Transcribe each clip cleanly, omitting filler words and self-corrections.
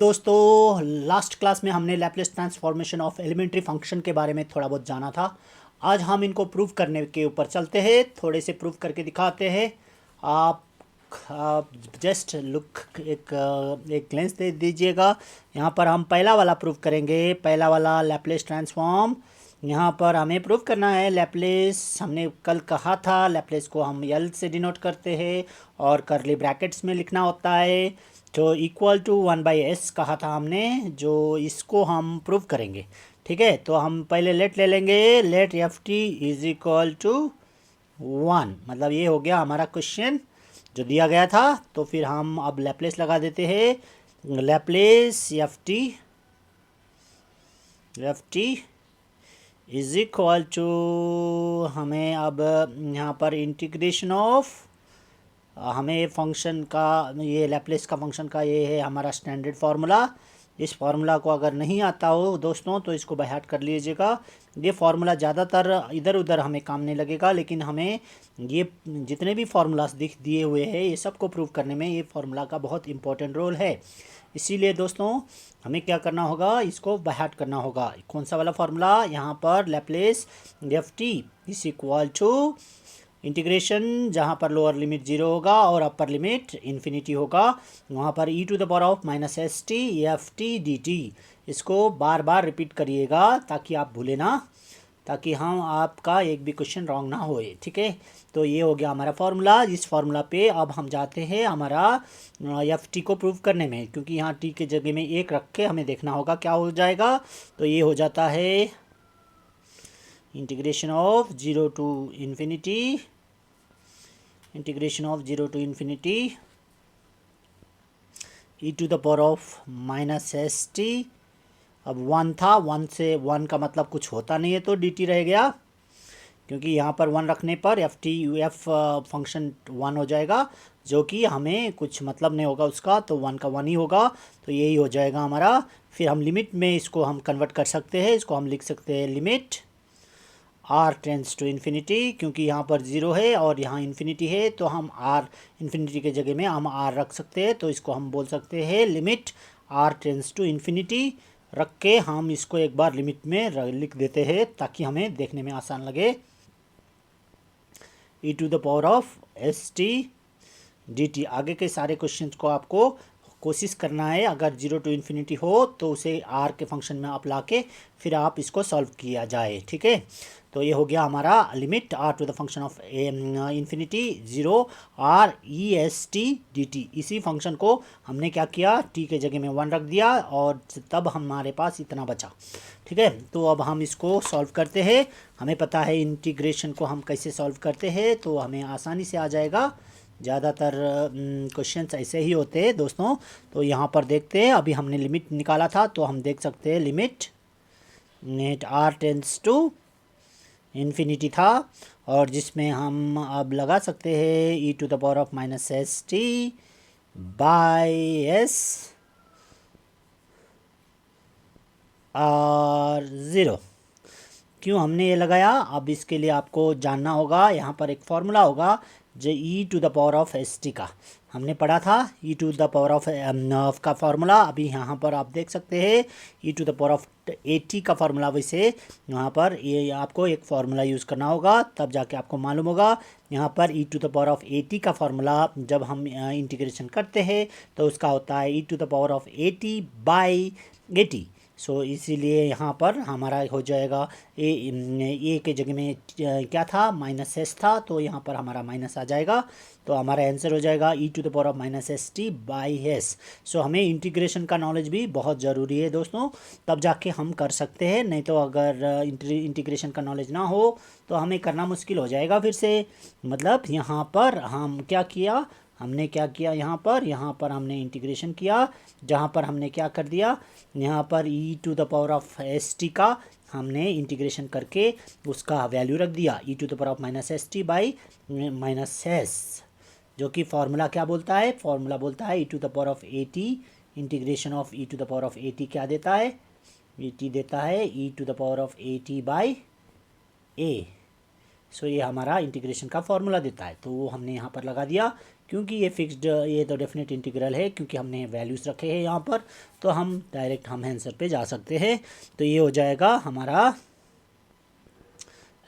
दोस्तों, last class में हमने Laplace transformation of elementary function के बारे में थोड़ा बहुत जाना था। आज हम इनको प्रूव करने के ऊपर चलते हैं, थोड़े से प्रूव करके दिखाते हैं। आप जस्ट लुक एक ग्लेंस दे दीजिएगा। यहाँ पर हम पहला वाला प्रूव करेंगे, पहला वाला लैप्लेस ट्रांसफॉर्म। यहाँ पर हमें प्रूव करना है लैप्लेस। हमने कल कहा था लैप्लेस को हम एल से डिनोट करते हैं और करली ब्रैकेट्स में लिखना होता है। तो इक्वल टू 1/s कहा था हमने, जो इसको हम प्रूव करेंगे। ठीक है, तो हम पहले लेट ले लेंगे। Let f t is equal to 1, मतलब ये हो गया हमारा क्वेश्चन जो दिया गया था। तो फिर हम अब लैप्लेस लगा देते हैं। Laplace f t is equal to, हमें अब यहाँ पर इंटीग्रेशन ऑफ, हमें फंक्शन का, ये लैप्लेस का फंक्शन का ये है हमारा स्टैंडर्ड फार्मूला। इस फार्मूला को अगर नहीं आता हो दोस्तों तो इसको बाय हार्ट कर लीजिएगा। ये फार्मूला ज़्यादातर इधर उधर हमें काम नहीं लगेगा, लेकिन हमें ये जितने भी फार्मूलास दिए हुए हैं ये सबको प्रूव करने में ये फार्मूला का बहुत इंपॉर्टेंट रोल है। इसीलिए दोस्तों हमें क्या करना होगा, इसको बाय हार्ट करना होगा। कौन सा वाला फार्मूला, यहाँ पर Laplace f t is equal to integration, जहाँ पर लोअर लिमिट 0 होगा और अपर लिमिट इन्फिनिटी होगा, वहाँ पर e to the power of minus S t f t d t. इसको बार बार रिपीट करिएगा ताकि आप भूले ना, ताकि हम आपका एक भी क्वेश्चन रॉन्ग ना होए। ठीक है, तो ये हो गया हमारा फार्मूला। इस फार्मूला पे अब हम जाते हैं हमारा एफ टी को प्रूव करने में, क्योंकि यहाँ टी के जगह में एक रख के हमें देखना होगा क्या हो जाएगा। तो ये हो जाता है integration of 0 to infinity, integration of 0 to infinity e to the power of minus S t. अब 1 था, 1 से 1 का मतलब कुछ होता नहीं है तो डी टी रह गया, क्योंकि यहाँ पर 1 रखने पर एफ टी एफ फंक्शन 1 हो जाएगा, जो कि हमें कुछ मतलब नहीं होगा उसका, तो 1 का 1 ही होगा। तो यही हो जाएगा हमारा। फिर हम लिमिट में इसको हम कन्वर्ट कर सकते हैं, इसको हम लिख सकते हैं limit r tends to infinity, क्योंकि यहाँ पर 0 है और यहाँ इन्फिनिटी है, तो हम r इन्फिनिटी के जगह में हम r रख सकते हैं। तो इसको हम बोल सकते हैं limit r tends to infinity. रख के हम इसको एक बार लिमिट में लिख देते हैं ताकि हमें देखने में आसान लगे। e to the power of s t d t. आगे के सारे क्वेश्चंस को आपको कोशिश करना है, अगर 0 टू इन्फिनिटी हो तो उसे r के फंक्शन में आप ला के फिर आप इसको सॉल्व किया जाए। ठीक है, तो ये हो गया हमारा limit r to the function of infinity 0 r e s t d t. इसी फंक्शन को हमने क्या किया, t के जगह में 1 रख दिया और तब हमारे पास इतना बचा। ठीक है, तो अब हम इसको सॉल्व करते हैं। हमें पता है इंटीग्रेशन को हम कैसे सॉल्व करते हैं, तो हमें आसानी से आ जाएगा। ज़्यादातर क्वेश्चंस ऐसे ही होते हैं दोस्तों। तो यहाँ पर देखते हैं, अभी हमने लिमिट निकाला था तो हम देख सकते हैं limit net r tends to infinity था, और जिसमें हम अब लगा सकते हैं e to the power of minus S T by s और 0। क्यों हमने ये लगाया, अब इसके लिए आपको जानना होगा। यहाँ पर एक फार्मूला होगा जो e to the power of s t का हमने पढ़ा था, e to the power of का फार्मूला। अभी यहाँ पर आप देख सकते हैं e to the power of A T का फार्मूला। वैसे यहाँ पर ये आपको एक फार्मूला यूज़ करना होगा, तब जाके आपको मालूम होगा। यहाँ पर e to the power of A T का फार्मूला जब हम इंटीग्रेशन करते हैं तो उसका होता है e to the power of A T by A T. So इसीलिए यहाँ पर हमारा हो जाएगा ए के जगह में क्या था, माइनस एस था, तो यहाँ पर हमारा माइनस आ जाएगा। तो हमारा आंसर हो जाएगा e to the power of minus S T by S. So हमें इंटीग्रेशन का नॉलेज भी बहुत ज़रूरी है दोस्तों, तब जाके हम कर सकते हैं। नहीं तो अगर इंटीग्रेशन का नॉलेज ना हो तो हमें करना मुश्किल हो जाएगा फिर से। मतलब यहाँ पर हम क्या किया, हमने क्या किया, यहाँ पर हमने इंटीग्रेशन किया, जहाँ पर हमने क्या कर दिया, यहाँ पर e to the power of s t का हमने इंटीग्रेशन करके उसका वैल्यू रख दिया e to the power of minus S T by minus s, जो कि फार्मूला क्या बोलता है, फार्मूला बोलता है e to the power of A T integration of e to the power of A T क्या देता है, ए टी देता है e to the power of A T by A. So ये हमारा इंटीग्रेशन का फार्मूला देता है, तो वो हमने यहाँ पर लगा दिया। क्योंकि ये फिक्स्ड, ये तो डेफिनेट इंटीग्रल है, क्योंकि हमने वैल्यूज़ रखे हैं यहाँ पर, तो हम डायरेक्ट हम आंसर पे जा सकते हैं। तो ये हो जाएगा हमारा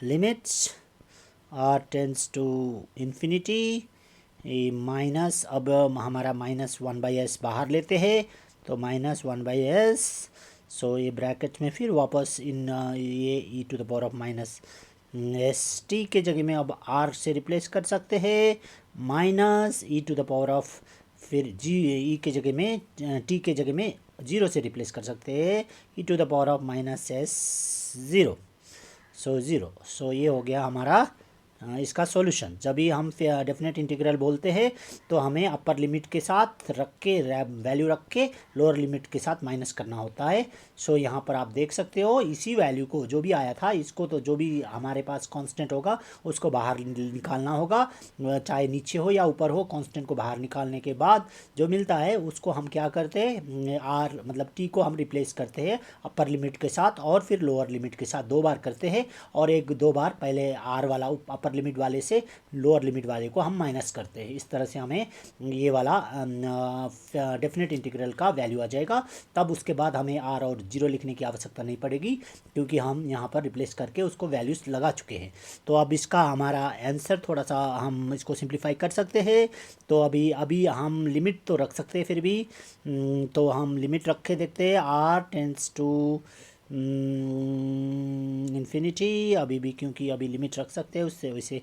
limits r tends to infinity minus, अब हमारा -1/s बाहर लेते हैं, तो -1/s। सो ये ब्रैकेट में फिर वापस इन ये e⁻⁻ के जगह में अब r से रिप्लेस कर सकते हैं, -e⁻, फिर ई के जगह में t के जगह में 0 से रिप्लेस कर सकते हैं, e⁻−s0। सो 0। सो ये हो गया हमारा इसका सॉल्यूशन। जब भी हम डेफिनेट इंटीग्रल बोलते हैं तो हमें अपर लिमिट के साथ रख के वैल्यू रख के लोअर लिमिट के साथ माइनस करना होता है। सो यहाँ पर आप देख सकते हो इसी वैल्यू को जो भी आया था इसको, तो जो भी हमारे पास कांस्टेंट होगा उसको बाहर निकालना होगा, चाहे नीचे हो या ऊपर हो। कांस्टेंट को बाहर निकालने के बाद जो मिलता है उसको हम क्या करते हैं, आर मतलब टी को हम रिप्लेस करते हैं अपर लिमिट के साथ और फिर लोअर लिमिट के साथ 2 बार करते हैं, और 1-2 बार पहले आर वाला अपर लिमिट वाले से लोअर लिमिट वाले को हम माइनस करते हैं। इस तरह से हमें ये वाला डेफिनेट इंटीग्रल का वैल्यू आ जाएगा। तब उसके बाद हमें आर और 0 लिखने की आवश्यकता नहीं पड़ेगी, क्योंकि हम यहाँ पर रिप्लेस करके उसको वैल्यूज लगा चुके हैं। तो अब इसका हमारा आंसर थोड़ा सा हम इसको सिंप्लीफाई कर सकते हैं। तो अभी हम लिमिट तो रख सकते हैं फिर भी, तो हम लिमिट रखे देखते हैं, आर टेंड्स टू इन्फिनिटी अभी भी, क्योंकि अभी लिमिट रख सकते हैं उससे, वैसे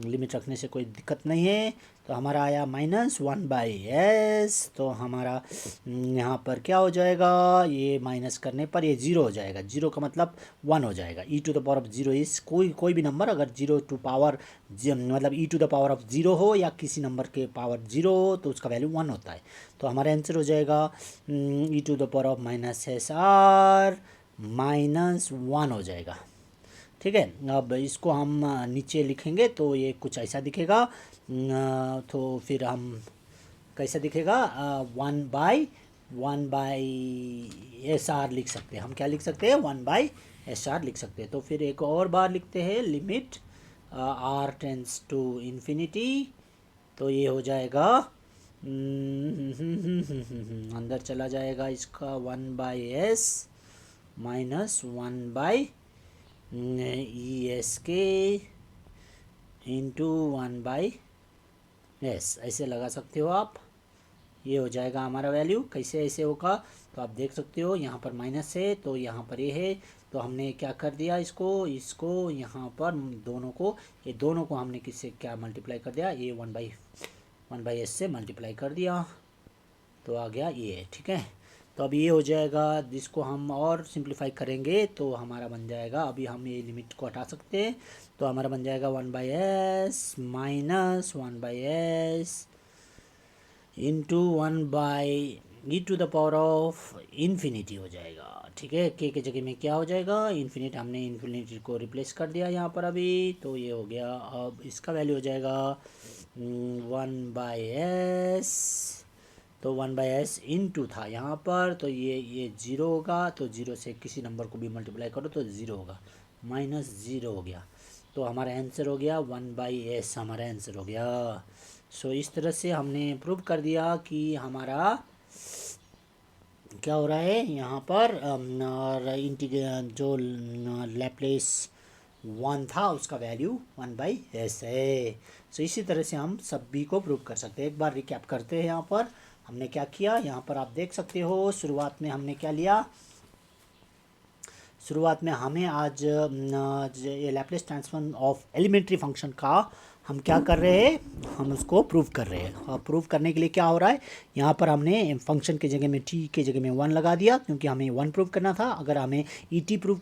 लिमिट रखने से कोई दिक्कत नहीं है। तो हमारा आया -1/s। तो हमारा यहाँ पर क्या हो जाएगा, ये माइनस करने पर ये 0 हो जाएगा। 0 का मतलब 1 हो जाएगा। e⁻0 इस कोई भी नंबर अगर 0 टू पावर मतलब e⁻0 हो या किसी नंबर के पावर 0 हो तो उसका वैल्यू 1 होता है। तो हमारा आंसर हो जाएगा e⁻−SR -1 हो जाएगा। ठीक है, अब इसको हम नीचे लिखेंगे तो ये कुछ ऐसा दिखेगा। तो फिर हम कैसा दिखेगा, 1/SR लिख सकते हैं। हम क्या लिख सकते हैं, 1/SR लिख सकते हैं। तो फिर एक और बार लिखते हैं, limit R tends to infinity. तो ये हो जाएगा अंदर चला जाएगा इसका 1/s -1/ESK इंटू 1/s ऐसे लगा सकते हो आप। ये हो जाएगा हमारा वैल्यू। कैसे ऐसे होगा, तो आप देख सकते हो यहाँ पर माइनस है तो यहाँ पर ये है, तो हमने क्या कर दिया, इसको यहाँ पर ये दोनों को हमने किससे क्या मल्टीप्लाई कर दिया, ये 1/s से मल्टीप्लाई कर दिया, तो आ गया ये। ठीक है, तो अब ये हो जाएगा, जिसको हम और सिंप्लीफाई करेंगे तो हमारा बन जाएगा, अभी हम ये लिमिट को हटा सकते हैं, तो हमारा बन जाएगा 1/s -1/s इंटू 1/e⁻∞ हो जाएगा। ठीक है, के जगह में क्या हो जाएगा, इन्फिनिट, हमने इन्फिनिटी को रिप्लेस कर दिया यहाँ पर अभी, तो ये हो गया। अब इसका वैल्यू हो जाएगा 1/s, तो 1/s इंटू था यहाँ पर, तो ये 0 होगा, तो 0 से किसी नंबर को भी मल्टीप्लाई करो तो 0 होगा, -0 हो गया। तो हमारा आंसर हो गया 1/s, हमारा आंसर हो गया। सो इस तरह से हमने प्रूव कर दिया कि हमारा क्या हो रहा है यहाँ पर, जो लैप्लेस 1 था उसका वैल्यू 1/s है। सो इसी तरह से हम सभी को प्रूव कर सकते हैं। एक बार रिकैप करते हैं, यहाँ पर हमने क्या किया, यहाँ पर आप देख सकते हो शुरुआत में हमने क्या लिया। शुरुआत में हमें आज ये Laplace transform of elementary function का हम क्या कर रहे हैं, हम उसको प्रूव कर रहे हैं। और प्रूव करने के लिए क्या हो रहा है, यहाँ पर हमने फंक्शन के जगह में t के जगह में 1 लगा दिया, क्योंकि हमें 1 प्रूव करना था। अगर हमें EAT प्रूव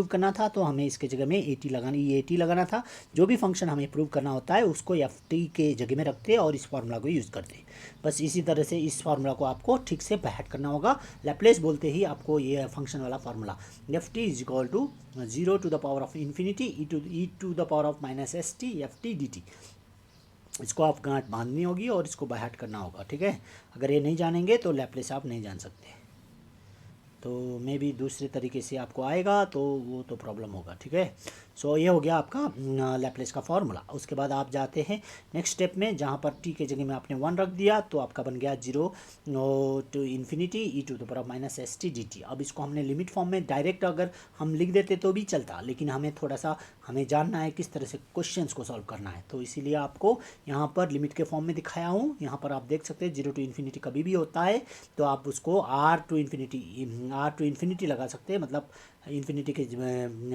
करना था तो हमें इसके जगह में EAT लगाना था। जो भी फंक्शन हमें प्रूव करना होता है उसको FT के जगह में रखते और इस फार्मूला को यूज़ करते। बस इसी तरह से इस फार्मूला को आपको ठीक से बैठ करना होगा। लैप्लेस बोलते ही आपको ये फंक्शन वाला formula, FT is equal to 0 to the power of infinity e⁻⁻st FT dt, इसको आप गांठ बांधनी होगी और इसको बाहर करना होगा। ठीक है, अगर ये नहीं जानेंगे तो लैप्लेस आप नहीं जान सकते, तो मे भी दूसरे तरीके से आपको आएगा तो वो तो प्रॉब्लम होगा। ठीक है, सो ये हो गया आपका लैप्लेस का फॉर्मूला। उसके बाद आप जाते हैं नेक्स्ट स्टेप में, जहाँ पर टी के जगह में आपने 1 रख दिया तो आपका बन गया 0 to infinity e to the power of minus S t d t. अब इसको हमने लिमिट फॉर्म में डायरेक्ट अगर हम लिख देते तो भी चलता, लेकिन हमें थोड़ा सा हमें जानना है किस तरह से क्वेश्चंस को सॉल्व करना है, तो इसीलिए आपको यहाँ पर लिमिट के फॉर्म में दिखाया हूँ। यहाँ पर आप देख सकते हैं 0 टू इन्फिनिटी कभी भी होता है तो आप उसको आर टू इन्फिनिटी लगा सकते हैं, मतलब इन्फिनिटी के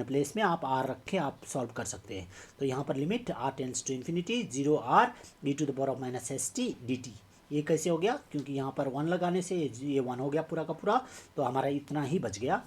प्लेस में आप आर रख के आप सॉल्व कर सकते हैं। तो यहाँ पर limit r tends to infinity 0 r e to the power of minus S t d t. ये कैसे हो गया, क्योंकि यहाँ पर 1 लगाने से ये 1 हो गया पूरा का पूरा, तो हमारा इतना ही बच गया।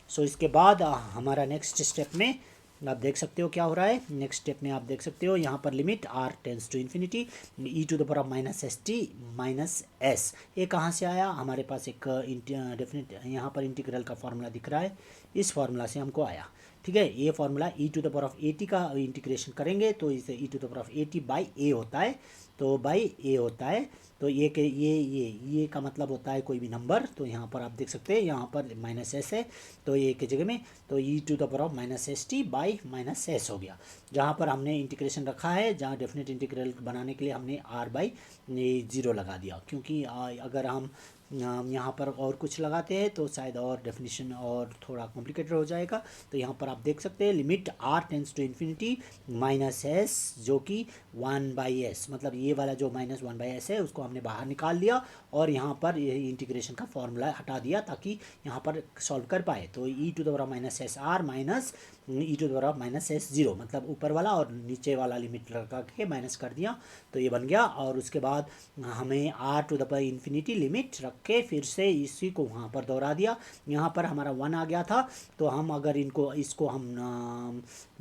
सो इसके बाद हमारा नेक्स्ट स्टेप में आप देख सकते हो क्या हो रहा है। नेक्स्ट स्टेप में आप देख सकते हो यहाँ पर limit r tends to infinity e to the power of minus S t minus s. ये कहाँ से आया, हमारे पास एक डेफिनेट यहाँ पर इंटीग्रल का फॉर्मूला दिख रहा है, इस फॉर्मूला से हमको आया। ठीक है, ये formula e to the power of A T का इंटीग्रेशन करेंगे तो इसे e to the power of A T by A होता है, तो बाई ए होता है। तो ये के ये का मतलब होता है कोई भी नंबर, तो यहाँ पर आप देख सकते हैं यहाँ पर माइनस एस है तो ये के जगह में तो e to the power of minus S T by minus S हो गया। जहाँ पर हमने इंटीग्रेशन रखा है, जहाँ डेफिनेट इंटीग्रल बनाने के लिए हमने आर बाई 0 लगा दिया, क्योंकि अगर हम यहाँ पर और कुछ लगाते हैं तो शायद और डेफिनेशन और थोड़ा कॉम्प्लिकेटेड हो जाएगा। तो यहाँ पर आप देख सकते हैं limit r tends to infinity minus s जो कि 1/s, मतलब ये वाला जो माइनस 1/s है उसको हमने बाहर निकाल लिया और यहाँ पर ये इंटीग्रेशन का फॉर्मूला हटा दिया ताकि यहाँ पर सॉल्व कर पाए। तो e to the power minus S R minus e to the power minus S 0, मतलब ऊपर वाला और नीचे वाला लिमिट लगा के माइनस कर दिया तो ये बन गया। और उसके बाद हमें r to the power infinity limit रख के फिर से इसी को वहाँ पर दोहरा दिया। यहाँ पर हमारा 1 आ गया था, तो हम अगर इसको हम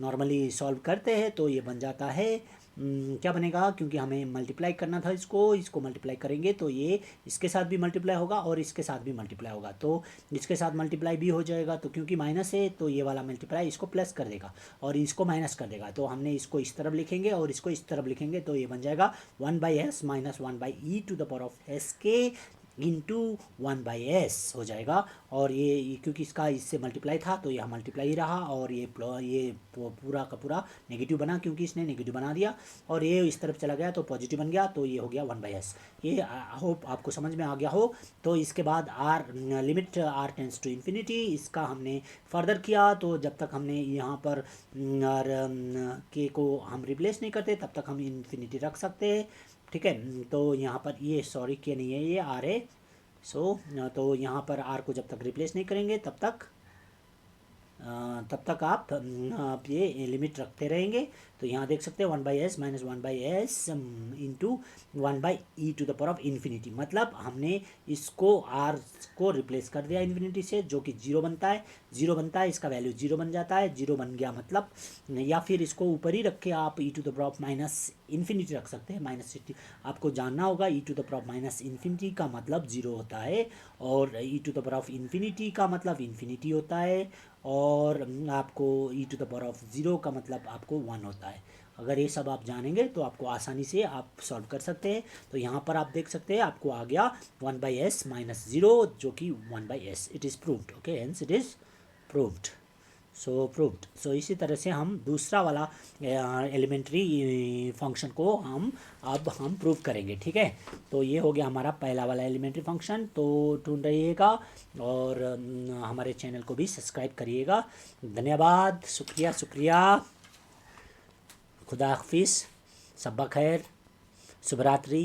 नॉर्मली सॉल्व करते हैं तो ये बन जाता है क्या बनेगा, क्योंकि हमें मल्टीप्लाई करना था इसको मल्टीप्लाई करेंगे तो ये इसके साथ भी मल्टीप्लाई होगा और इसके साथ भी मल्टीप्लाई होगा, तो इसके साथ मल्टीप्लाई भी हो जाएगा। तो क्योंकि माइनस है तो ये वाला मल्टीप्लाई इसको प्लस कर देगा और इसको माइनस कर देगा, तो हमने इसको इस तरफ लिखेंगे और इसको इस तरफ लिखेंगे तो ये बन जाएगा 1/s minus 1/e to the power of s के इंटू 1/s हो जाएगा। और ये क्योंकि इसका इससे मल्टीप्लाई था तो यह मल्टीप्लाई ही रहा और ये पूरा का पूरा नेगेटिव बना क्योंकि इसने नेगेटिव बना दिया और ये इस तरफ चला गया तो पॉजिटिव बन गया, तो ये हो गया 1/s। ये होप आपको समझ में आ गया हो। तो इसके बाद r limit r tends to infinity, इसका हमने फर्दर किया तो जब तक हमने यहाँ पर के को हम रिप्लेस नहीं करते तब तक हम इन्फिनिटी रख सकते हैं। ठीक है, तो यहाँ पर ये सॉरी के नहीं है, ये आर है। तो यहाँ पर आर को जब तक रिप्लेस नहीं करेंगे तब तक आप ये लिमिट रखते रहेंगे। तो यहाँ देख सकते हैं 1/s minus 1/s into 1/e to the power of infinity, मतलब हमने इसको r को रिप्लेस कर दिया इन्फिनिटी से जो कि 0 बनता है, इसका वैल्यू 0 बन जाता है, 0 बन गया मतलब, या फिर इसको ऊपर ही रख के आप e to the power of minus infinity रख सकते हैं माइनस। आपको जानना होगा e to the power of minus infinity का मतलब 0 होता है और e to the power of infinity का मतलब इन्फिनिटी होता है और आपको e to the power of 0 का मतलब आपको 1 होता है। अगर ये सब आप जानेंगे तो आपको आसानी से आप सॉल्व कर सकते हैं। तो यहाँ पर आप देख सकते हैं आपको आ गया 1/s माइनस 0 जो कि 1/s। It is proved, okay, hence it is proved. So इसी तरह से हम दूसरा वाला एलिमेंट्री फंक्शन को हम प्रूव करेंगे। ठीक है, तो ये हो गया हमारा पहला वाला एलिमेंट्री फंक्शन। तो ढूंढ रहिएगा और हमारे चैनल को भी सब्सक्राइब करिएगा। धन्यवाद, शुक्रिया, खुदा हाफिज़, सब्बा खैर, शुभ रात्रि।